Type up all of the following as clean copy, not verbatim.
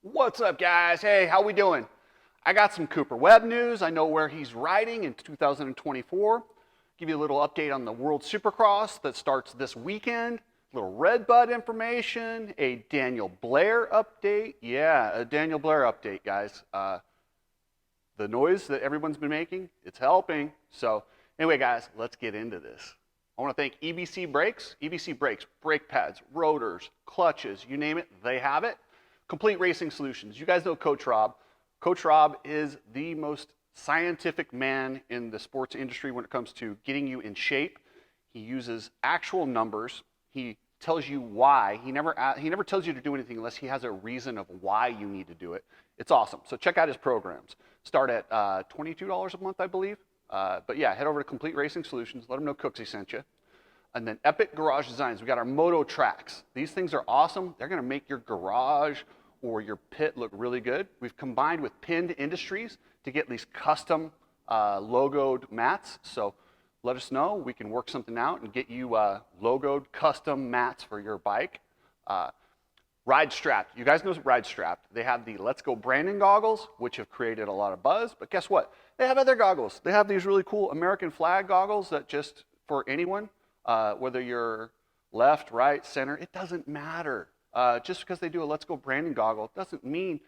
What's up, guys? Hey, how we doing? I got some Cooper Webb news. I know where he's riding in 2024. Give you a little update on the World Supercross that starts this weekend. A little Redbud information, a Daniel Blair update. Yeah, a Daniel Blair update, guys. The noise that everyone's been making, it's helping. So anyway, guys, let's get into this. I want to thank EBC Brakes. EBC Brakes, brake pads, rotors, clutches, you name it, they have it. Complete Racing Solutions. You guys know Coach Rob. Coach Rob is the most scientific man in the sports industry when it comes to getting you in shape. He uses actual numbers. He tells you why. He never tells you to do anything unless he has a reason of why you need to do it. It's awesome. So check out his programs. Start at $22 a month, I believe. But yeah, head over to Complete Racing Solutions. Let them know Cooksey sent you. And then Epic Garage Designs. We got our Moto Tracks. These things are awesome. They're going to make your garage or your pit look really good. We've combined with Pinned Industries to get these custom logoed mats. So let us know. We can work something out and get you logoed custom mats for your bike. Ride Strapped. You guys know Ride Strapped. They have the Let's Go Brandon goggles, which have created a lot of buzz. But guess what? They have other goggles. They have these really cool American flag goggles that just for anyone, whether you're left, right, center, it doesn't matter. Just because they do a Let's Go Brandon goggle doesn't mean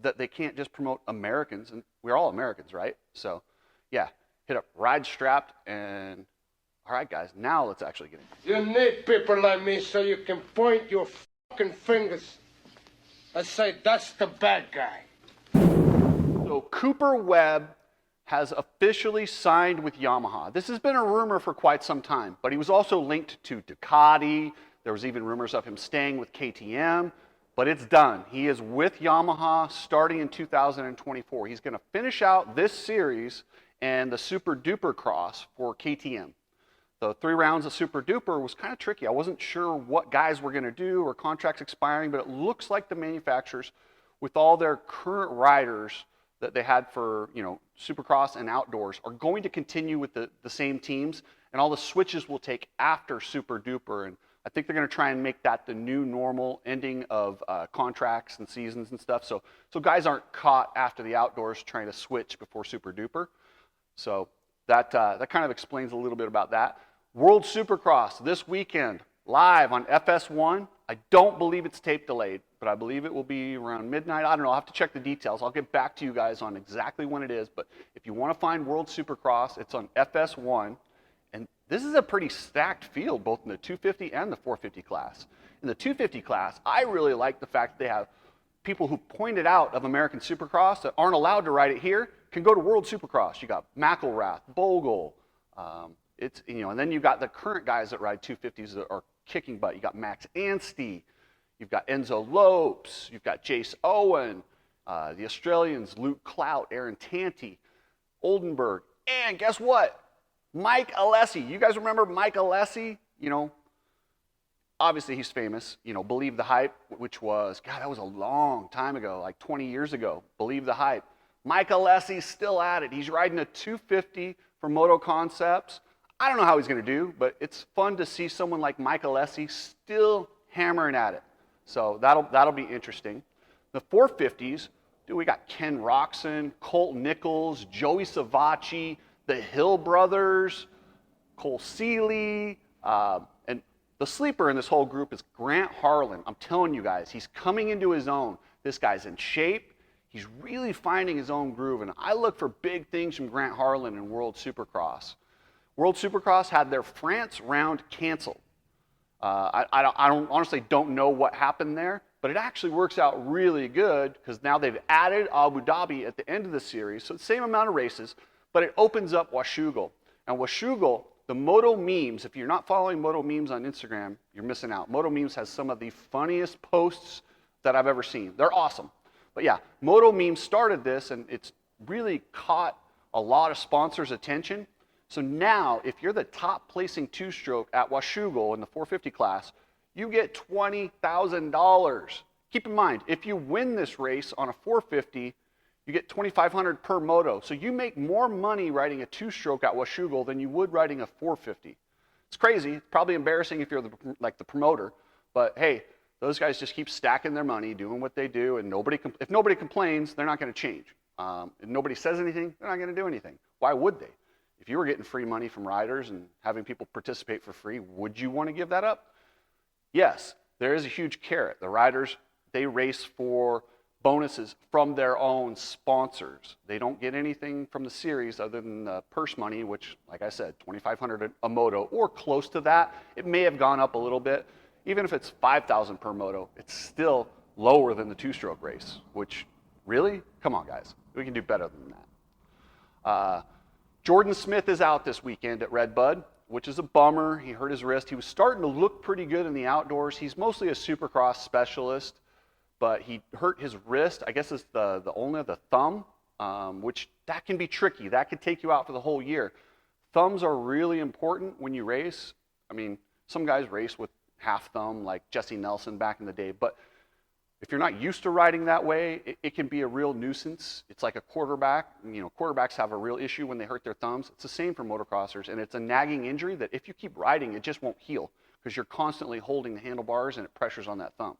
that they can't just promote Americans, and we're all Americans, right? So, yeah, hit up Ride Strapped, and all right, guys, now let's actually get into it. You need people like me so you can point your fucking fingers and say, that's the bad guy. So, Cooper Webb has officially signed with Yamaha. This has been a rumor for quite some time, but he was also linked to Ducati. There was even rumors of him staying with KTM, but it's done. He is with Yamaha starting in 2024. He's going to finish out this series and the Super Duper Cross for KTM. The 3 rounds of Super Duper was kind of tricky. I wasn't sure what guys were going to do or contracts expiring, but it looks like the manufacturers, with all their current riders that they had for Supercross and outdoors, are going to continue with the same teams, and all the switches will take after Super Duper. And I think they're going to try and make that the new normal ending of contracts and seasons and stuff. So guys aren't caught after the outdoors trying to switch before Super Duper. So that kind of explains a little bit about that. World Supercross this weekend, live on FS1. I don't believe it's tape delayed, but I believe it will be around midnight. I don't know. I'll have to check the details. I'll get back to you guys on exactly when it is. But if you want to find World Supercross, it's on FS1. And this is a pretty stacked field, both in the 250 and the 450 class. In the 250 class, I really like the fact that they have people who pointed out of American Supercross that aren't allowed to ride it here can go to World Supercross. You got McElrath, Bogle, and then you got the current guys that ride 250s that are kicking butt. You got Max Anstey, you've got Enzo Lopes, you've got Jace Owen, the Australians, Luke Clout, Aaron Tanti, Oldenburg, and guess what? Mike Alessi. You guys remember Mike Alessi? Obviously he's famous. Believe the Hype, which was, God, that was a long time ago, like 20 years ago. Believe the Hype. Mike Alessi's still at it. He's riding a 250 for Moto Concepts. I don't know how he's going to do, but it's fun to see someone like Mike Alessi still hammering at it. So that'll be interesting. The 450s, dude, we got Ken Roxon, Colt Nichols, Joey Savacci, the Hill brothers, Cole Seeley, and the sleeper in this whole group is Grant Harlan. I'm telling you guys, he's coming into his own. This guy's in shape. He's really finding his own groove, and I look for big things from Grant Harlan in World Supercross. World Supercross had their France round canceled. I honestly don't know what happened there, but it actually works out really good because now they've added Abu Dhabi at the end of the series, so the same amount of races, but it opens up Washougal. And Washougal, the Moto Memes, if you're not following Moto Memes on Instagram, you're missing out. Moto Memes has some of the funniest posts that I've ever seen. They're awesome. But yeah, Moto Memes started this, and it's really caught a lot of sponsors' attention. So now, if you're the top placing two-stroke at Washougal in the 450 class, you get $20,000. Keep in mind, if you win this race on a 450, you get $2,500 per moto. So you make more money riding a two-stroke at Washougal than you would riding a 450. It's crazy. It's probably embarrassing if you're the promoter. But hey, those guys just keep stacking their money, doing what they do, and if nobody complains, they're not going to change. If nobody says anything, they're not going to do anything. Why would they? If you were getting free money from riders and having people participate for free, would you want to give that up? Yes, there is a huge carrot. The riders, they race for bonuses from their own sponsors. They don't get anything from the series other than the purse money, which, like I said, $2,500 a moto or close to that. It may have gone up a little bit. Even if it's $5,000 per moto, it's still lower than the two-stroke race, which really, come on guys, we can do better than that. Jordan Smith is out this weekend at Redbud, which is a bummer. He hurt his wrist. He was starting to look pretty good in the outdoors. He's mostly a supercross specialist, but he hurt his wrist. I guess it's only the thumb, which that can be tricky. That could take you out for the whole year. Thumbs are really important when you race. I mean, some guys race with half thumb like Jesse Nelson back in the day, but if you're not used to riding that way, it can be a real nuisance. It's like a quarterback. You know, quarterbacks have a real issue when they hurt their thumbs. It's the same for motocrossers, and it's a nagging injury that if you keep riding, it just won't heal because you're constantly holding the handlebars and it pressures on that thumb.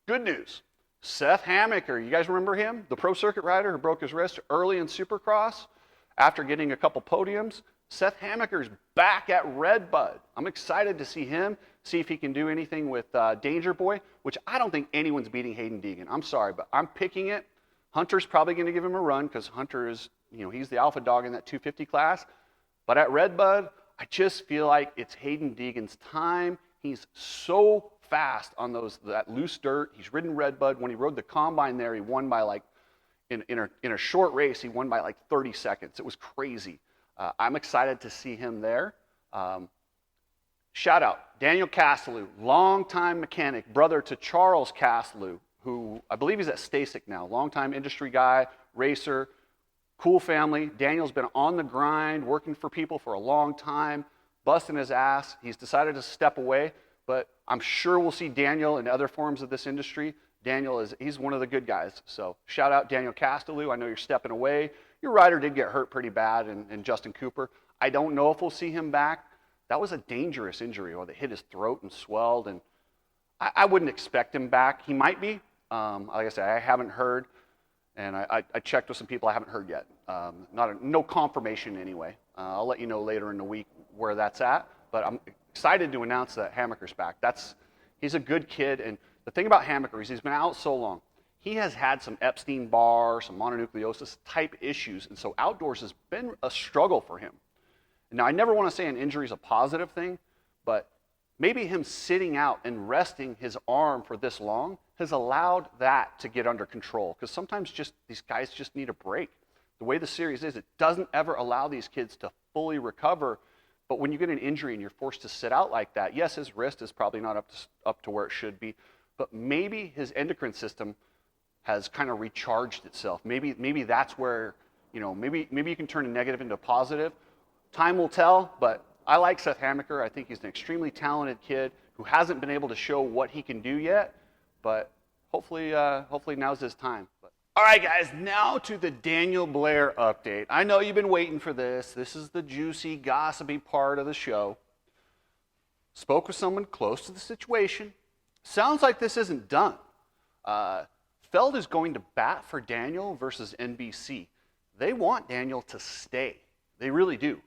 Good news, Seth Hamaker, you guys remember him? The pro circuit rider who broke his wrist early in Supercross after getting a couple podiums. Seth Hamaker's back at Redbud. I'm excited to see him, see if he can do anything with Danger Boy, which I don't think anyone's beating Hayden Deegan. I'm sorry, but I'm picking it. Hunter's probably going to give him a run because Hunter is, you know, he's the alpha dog in that 250 class. But at Redbud, I just feel like it's Hayden Deegan's time. He's so fast on that loose dirt. He's ridden Redbud. When he rode the combine there, he won by like, in a short race, he won by like 30 seconds. It was crazy. I'm excited to see him there. Shout out, Daniel Castelou, longtime mechanic, brother to Charles Castelou, who I believe he's at Stasic now, longtime industry guy, racer, cool family. Daniel's been on the grind, working for people for a long time, busting his ass. He's decided to step away, but I'm sure we'll see Daniel in other forms of this industry. He's one of the good guys. So shout out Daniel Castelou. I know you're stepping away. Your rider did get hurt pretty bad in Justin Cooper. I don't know if we'll see him back. That was a dangerous injury, or that hit his throat and swelled, and I wouldn't expect him back. He might be. Like I said, I haven't heard, and I checked with some people. I haven't heard yet. No confirmation anyway. I'll let you know later in the week where that's at, but I'm excited to announce that Hamaker's back. He's a good kid, and the thing about Hamaker is he's been out so long. He has had some Epstein-Barr, some mononucleosis type issues, and so outdoors has been a struggle for him. Now, I never want to say an injury is a positive thing, but maybe him sitting out and resting his arm for this long has allowed that to get under control, because sometimes these guys just need a break. The way the series is, it doesn't ever allow these kids to fully recover, but when you get an injury and you're forced to sit out like that, yes, his wrist is probably not up to where it should be, but maybe his endocrine system has kind of recharged itself. Maybe that's where, maybe you can turn a negative into a positive. Time will tell, but I like Seth Hamaker. I think he's an extremely talented kid who hasn't been able to show what he can do yet, but hopefully now's his time. All right, guys, now to the Daniel Blair update. I know you've been waiting for this. This is the juicy, gossipy part of the show. Spoke with someone close to the situation. Sounds like this isn't done. Feld is going to bat for Daniel versus NBC. They want Daniel to stay. They really do.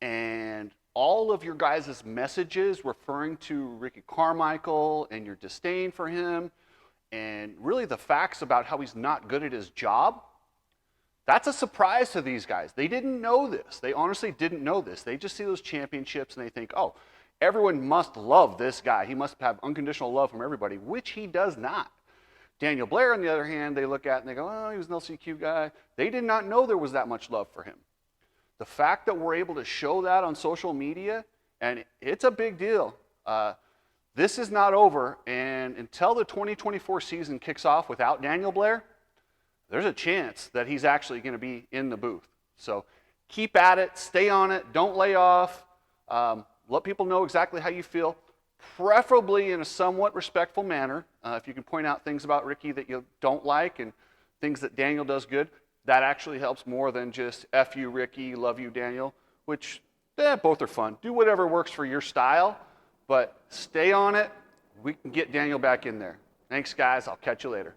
And all of your guys' messages referring to Ricky Carmichael and your disdain for him, and really the facts about how he's not good at his job, that's a surprise to these guys. They didn't know this. They honestly didn't know this. They just see those championships and they think, oh, everyone must love this guy. He must have unconditional love from everybody, which he does not. Daniel Blair, on the other hand, they look at and they go, oh, he was an LCQ guy. They did not know there was that much love for him. The fact that we're able to show that on social media, and it's a big deal. This is not over, and until the 2024 season kicks off without Daniel Blair, there's a chance that he's actually going to be in the booth. So keep at it, stay on it, don't lay off. Let people know exactly how you feel, preferably in a somewhat respectful manner. If you can point out things about Ricky that you don't like and things that Daniel does good, that actually helps more than just F you, Ricky, love you, Daniel, which both are fun. Do whatever works for your style, but stay on it. we can get Daniel back in there. Thanks, guys. I'll catch you later.